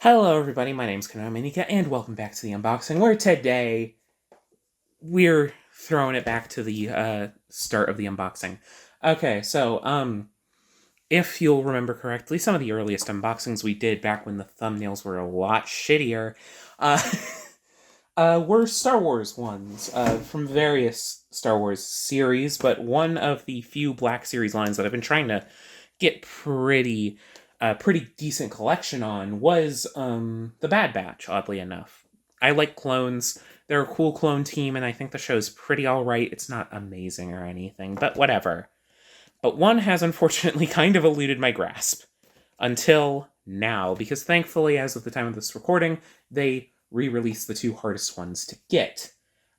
Hello everybody, my name's Konominika, and welcome back to the unboxing, where today we're throwing it back to the start of the unboxing. Okay, so, if you'll remember correctly, some of the earliest unboxings we did back when the thumbnails were a lot shittier, uh, were Star Wars ones, from various Star Wars series, but one of the few Black Series lines that I've been trying to get pretty decent collection on was the Bad Batch, oddly enough. I like clones. They're a cool clone team, and I think the show's pretty alright. It's not amazing or anything, but whatever. But one has unfortunately kind of eluded my grasp. Until now, because thankfully, as of the time of this recording, they re-released the two hardest ones to get.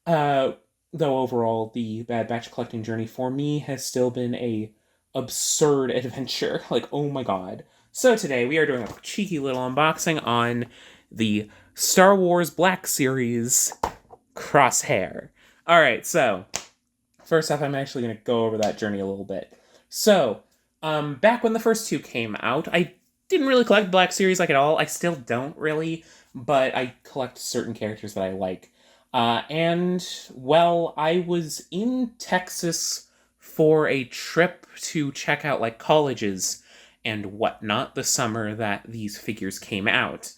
Though overall, the Bad Batch collecting journey for me has still been a absurd adventure. Like, oh my god. So today we are doing a cheeky little unboxing on the Star Wars Black Series Crosshair. Alright, so first off, I'm actually going to go over that journey a little bit. So, back when the first two came out, I didn't really collect Black Series like at all. I still don't really, but I collect certain characters that I like. Well, I was in Texas for a trip to check out like colleges and whatnot the summer that these figures came out.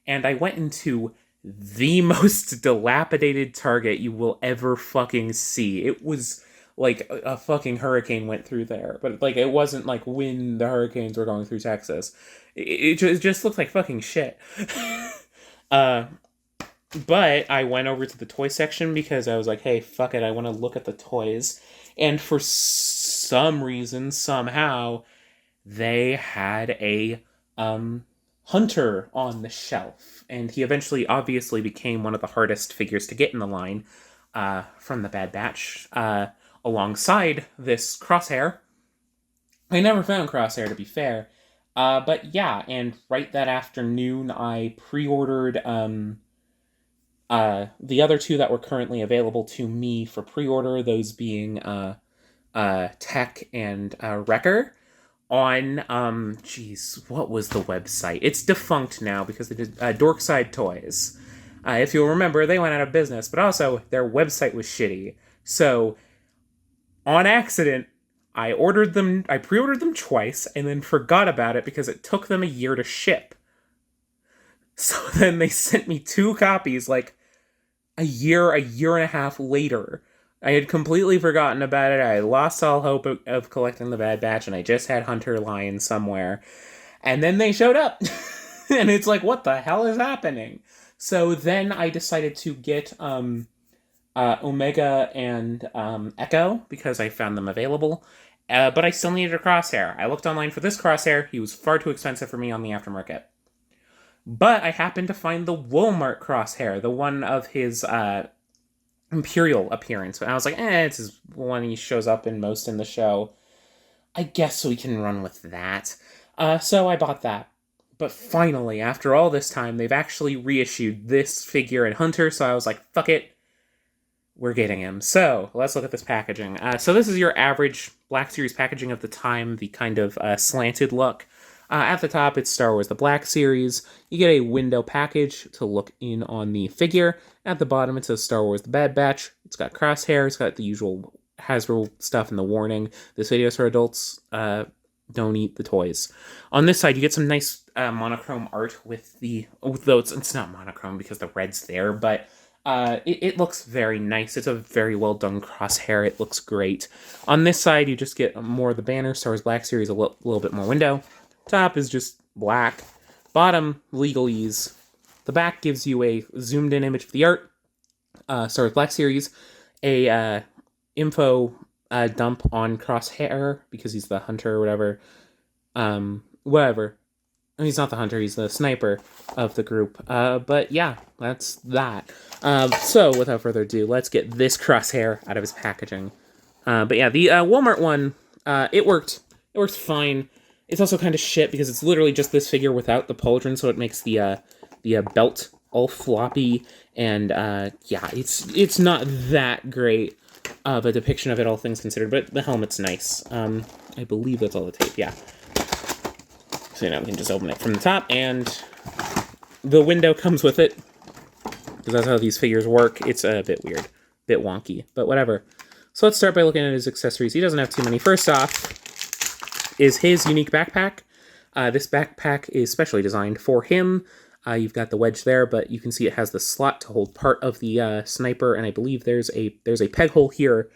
And I went into the most dilapidated Target you will ever fucking see. It was like a fucking hurricane went through there. But like it wasn't like when the hurricanes were going through Texas. It just looked like fucking shit. But I went over to the toy section because I was like, hey, fuck it, I want to look at the toys. And for some reason, somehow, they had a hunter on the shelf. And he eventually, obviously, became one of the hardest figures to get in the line from the Bad Batch, alongside this Crosshair. I never found Crosshair, to be fair. But yeah, and right that afternoon, I pre-ordered the other two that were currently available to me for pre-order, those being Tech and Wrecker on, what was the website? It's defunct now because they did Dorkside Toys. If you'll remember, they went out of business, but also their website was shitty. So, on accident, I pre-ordered them twice, and then forgot about it because it took them a year to ship. So then they sent me two copies, like, a year and a half later. I had completely forgotten about it. I lost all hope of collecting the Bad Batch, and I just had Hunter lying somewhere. And then they showed up. And it's like, what the hell is happening? So then I decided to get Omega and Echo, because I found them available. But I still needed a Crosshair. I looked online for this Crosshair. He was far too expensive for me on the aftermarket. But I happened to find the Walmart Crosshair, the one of his Imperial appearance. And I was like, it's his one he shows up in most in the show. I guess we can run with that. So I bought that. But finally, after all this time, they've actually reissued this figure in Hunter, so I was like, fuck it. We're getting him. So, let's look at this packaging. So this is your average Black Series packaging of the time, the kind of slanted look. At the top, it's Star Wars The Black Series. You get a window package to look in on the figure. At the bottom, it says Star Wars The Bad Batch. It's got Crosshair. It's got the usual Hasbro stuff and the warning. This video is for adults. Don't eat the toys. On this side, you get some nice monochrome art though it's not monochrome because the red's there, but it looks very nice. It's a very well done Crosshair. It looks great. On this side, you just get more of the banner, Star Wars Black Series, a little bit more window. Top is just black. Bottom, legalese. The back gives you a zoomed in image of the art. Star Wars Black Series. A info dump on Crosshair, because he's the hunter or whatever. Whatever. He's not the hunter, he's the sniper of the group. But yeah, that's that. So, without further ado, let's get this Crosshair out of his packaging. But yeah, the Walmart one, it worked. It works fine. It's also kind of shit because it's literally just this figure without the pauldron, so it makes the belt all floppy, and yeah, it's not that great of a depiction of it, all things considered, but the helmet's nice. I believe that's all the tape, yeah. So now we can just open it from the top, and the window comes with it, because that's how these figures work. It's a bit weird, bit wonky, but whatever. So let's start by looking at his accessories. He doesn't have too many. First off is his unique backpack. This backpack is specially designed for him. You've got the wedge there, but you can see it has the slot to hold part of the sniper, and I believe there's a peg hole here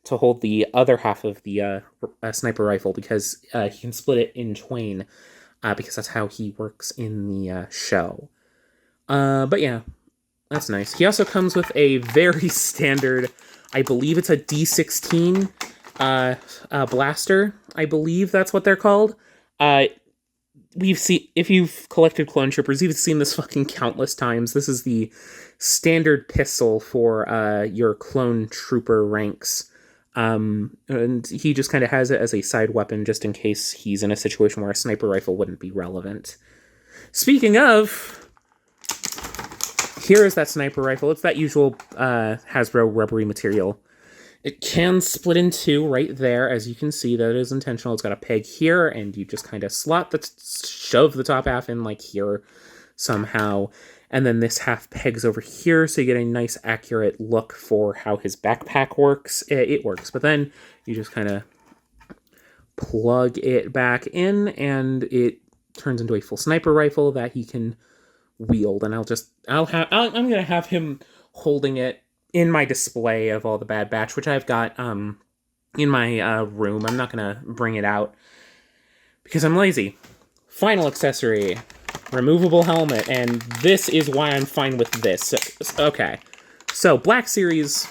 to hold the other half of the sniper rifle, because he can split it in twain, because that's how he works in the show. But yeah, that's nice. He also comes with a very standard, I believe it's a D16 blaster. I believe that's what they're called. We've seen, if you've collected clone troopers, you've seen this fucking countless times. This is the standard pistol for your clone trooper ranks. And he just kind of has it as a side weapon just in case he's in a situation where a sniper rifle wouldn't be relevant. Speaking of, here is that sniper rifle. It's that usual Hasbro rubbery material. It can split in two right there, as you can see. That is intentional. It's got a peg here, and you just kind of shove the top half in like here somehow. And then this half pegs over here, so you get a nice accurate look for how his backpack works. It works, but then you just kind of plug it back in, and it turns into a full sniper rifle that he can wield. And I'm gonna have him holding it in my display of all the Bad Batch, which I've got in my room. I'm not gonna bring it out because I'm lazy. Final accessory, removable helmet, and this is why I'm fine with this. Okay, so Black Series,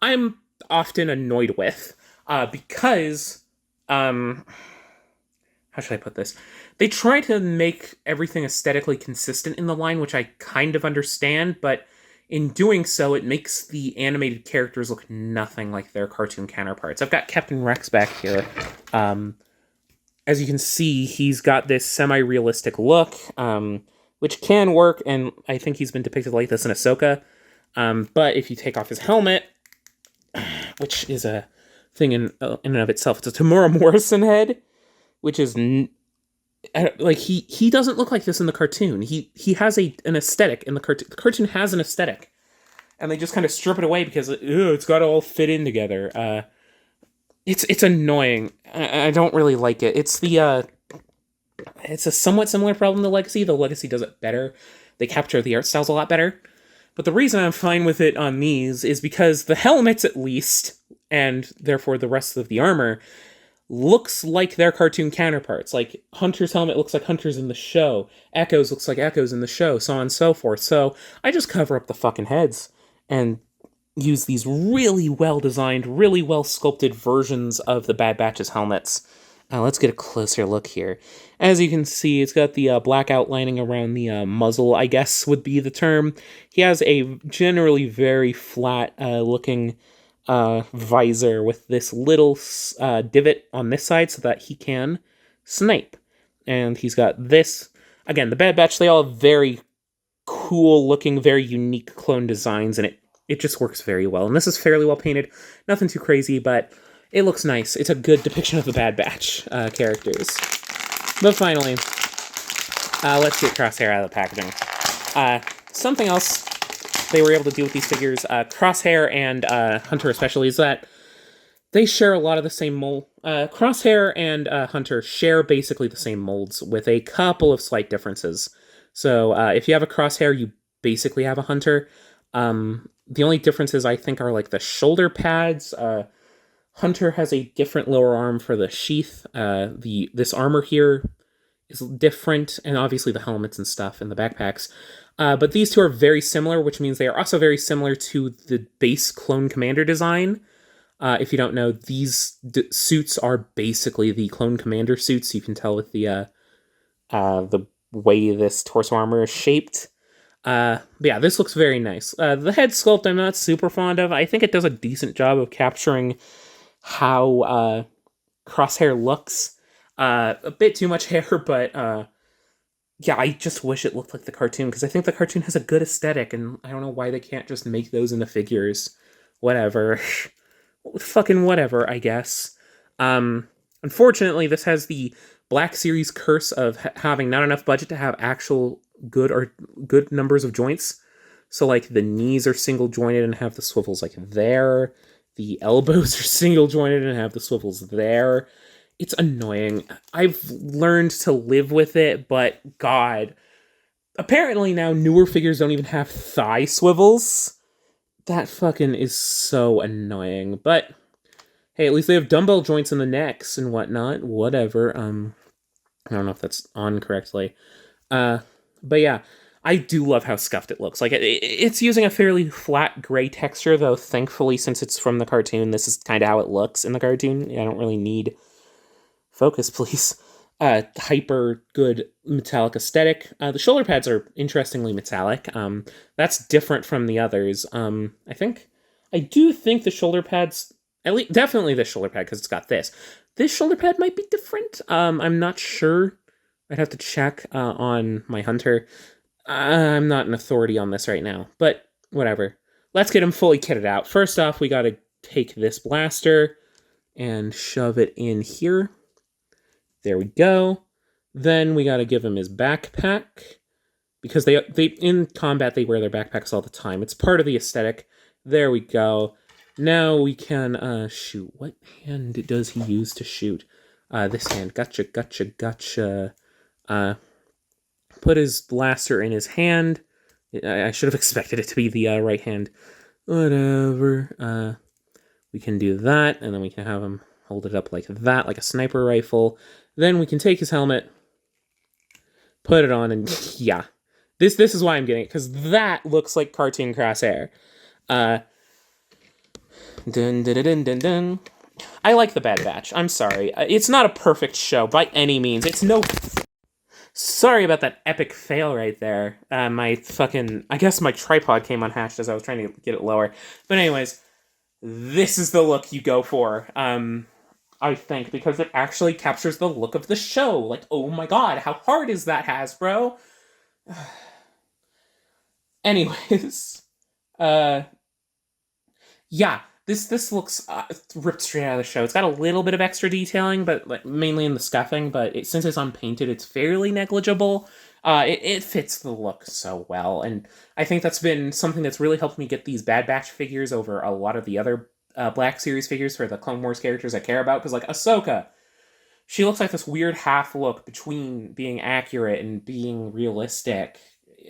I'm often annoyed with because how should I put this? They try to make everything aesthetically consistent in the line, which I kind of understand, but in doing so, it makes the animated characters look nothing like their cartoon counterparts. I've got Captain Rex back here. As you can see, he's got this semi-realistic look, which can work, and I think he's been depicted like this in Ahsoka. But if you take off his helmet, which is a thing in and of itself, it's a Tamora Morrison head, which is like he doesn't look like this in the cartoon. He has an aesthetic in the cartoon. The cartoon has an aesthetic, and they just kind of strip it away because it's got to all fit in together. It's annoying. I don't really like it. It's a somewhat similar problem to Legacy. The Legacy does it better. They capture the art styles a lot better. But the reason I'm fine with it on these is because the helmets, at least, and therefore the rest of the armor, looks like their cartoon counterparts. Like, Hunter's helmet looks like Hunter's in the show. Echo's looks like Echo's in the show, so on and so forth. So I just cover up the fucking heads and use these really well-designed, really well-sculpted versions of the Bad Batch's helmets. Let's get a closer look here. As you can see, it's got the black outlining around the muzzle, I guess would be the term. He has a generally very flat looking visor with this little divot on this side so that he can snipe. And he's got this. Again, the Bad Batch, they all have very cool looking, very unique clone designs, and it just works very well. And this is fairly well painted. Nothing too crazy, but it looks nice. It's a good depiction of the Bad Batch characters. But finally, let's get Crosshair out of the packaging. Something else they were able to do with these figures, Crosshair and Hunter especially, is that they share a lot of the same mold. Crosshair and Hunter share basically the same molds with a couple of slight differences. So if you have a Crosshair, you basically have a Hunter. The only differences, I think, are like the shoulder pads. Hunter has a different lower arm for the sheath. This armor here is different, and obviously the helmets and stuff and the backpacks. But these two are very similar, which means they are also very similar to the base Clone Commander design. If you don't know, these suits are basically the Clone Commander suits. You can tell with the way this torso armor is shaped. But yeah, this looks very nice. The head sculpt I'm not super fond of. I think it does a decent job of capturing how Crosshair looks. A bit too much hair, but yeah, I just wish it looked like the cartoon, because I think the cartoon has a good aesthetic, and I don't know why they can't just make those into figures. Whatever. Fucking whatever, I guess. Unfortunately, this has the Black Series curse of having not enough budget to have actual good numbers of joints. So like the knees are single jointed and have the swivels like there. The elbows are single jointed and have the swivels there. It's annoying. I've learned to live with it, but God, apparently now newer figures don't even have thigh swivels. That fucking is so annoying. But hey, at least they have dumbbell joints in the necks and whatnot. Whatever. I don't know if that's on correctly. But yeah, I do love how scuffed it looks. Like it's using a fairly flat gray texture, though. Thankfully, since it's from the cartoon, this is kind of how it looks in the cartoon. I don't really need focus, please. Hyper good metallic aesthetic. The shoulder pads are interestingly metallic. That's different from the others. I do think the shoulder pads, at least definitely this shoulder pad because it's got this. This shoulder pad might be different. I'm not sure. I'd have to check on my hunter. I'm not an authority on this right now, but whatever. Let's get him fully kitted out. First off, we gotta take this blaster and shove it in here. There we go. Then we gotta give him his backpack, because they in combat they wear their backpacks all the time. It's part of the aesthetic. There we go. Now we can shoot. What hand does he use to shoot? This hand. Gotcha. Put his blaster in his hand. I should have expected it to be the right hand. Whatever. We can do that, and then we can have him hold it up like that, like a sniper rifle. Then we can take his helmet, put it on, and yeah. This is why I'm getting it, because that looks like cartoon Crosshair. Dun dun dun dun dun. I like the Bad Batch. I'm sorry. It's not a perfect show by any means. It's no... Sorry about that epic fail right there. I guess my tripod came unhatched as I was trying to get it lower. But anyways, this is the look you go for. I think, because it actually captures the look of the show. Like, oh my god, how hard is that, Hasbro? Anyways, yeah, this looks ripped straight out of the show. It's got a little bit of extra detailing, but like mainly in the scuffing. But since it's unpainted, it's fairly negligible. It fits the look so well, and I think that's been something that's really helped me get these Bad Batch figures over a lot of the other Black Series figures for the Clone Wars characters I care about. Because like Ahsoka, she looks like this weird half look between being accurate and being realistic.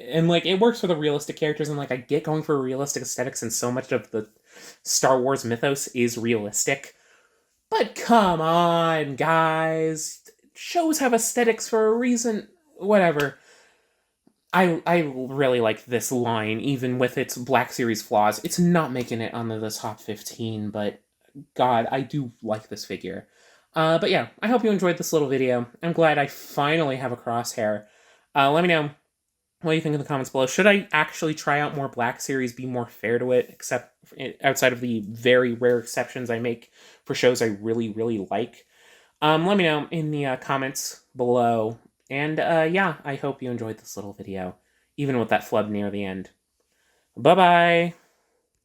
And like it works for the realistic characters, and like I get going for realistic aesthetics, and so much of the Star Wars mythos is realistic. But come on, guys. Shows have aesthetics for a reason. Whatever. I really like this line, even with its Black Series flaws. It's not making it onto the top 15, but God, I do like this figure. But yeah, I hope you enjoyed this little video. I'm glad I finally have a Crosshair. Let me know what do you think in the comments below. Should I actually try out more Black Series, be more fair to it, except outside of the very rare exceptions I make for shows I really, really like? Let me know in the comments below. And yeah, I hope you enjoyed this little video, even with that flub near the end. Bye-bye!